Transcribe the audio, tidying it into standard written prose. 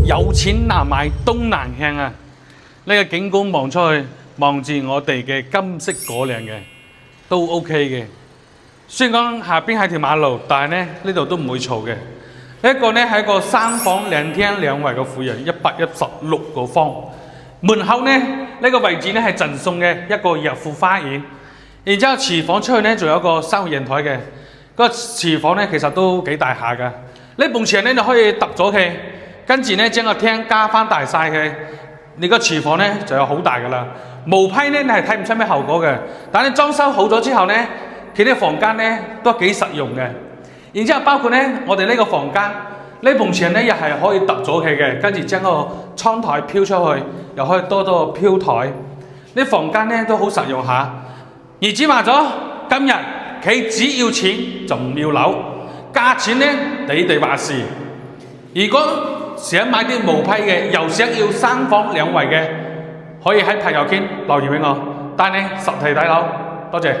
有錢難買東南向啊！呢個景觀望出去，望住我哋嘅金色果嶺嘅，都 OK 嘅。雖然講下邊係條馬路，但係咧呢度都唔會嘈嘅。一個咧係一個3房2廳2衛嘅富人，116個方。門口咧呢個位置咧係贈送嘅一個逸富花園。然之後廚房出去咧仲有一個收銀台嘅。嗰個廚房咧其實都幾大下㗎。呢埲牆咧就可以揼咗佢，跟住咧將個廳加翻大晒佢。你個廚房咧就有好大㗎啦。毛坯咧你係睇唔出咩後果嘅，但係裝修好咗之後咧，佢啲房間咧都幾實用嘅。然之後包括咧我哋呢個房間呢埲牆咧又係可以揼咗佢嘅，跟住將個窗台飄出去，又可以多個飄台。呢房間咧都好實用下。業主話咗，今日佢只要錢就唔要樓，價錢咧你哋話事。如果想買啲毛坯嘅，又想要3房2衛嘅，可以喺朋友圈留言俾我，帶你實地睇樓。多謝。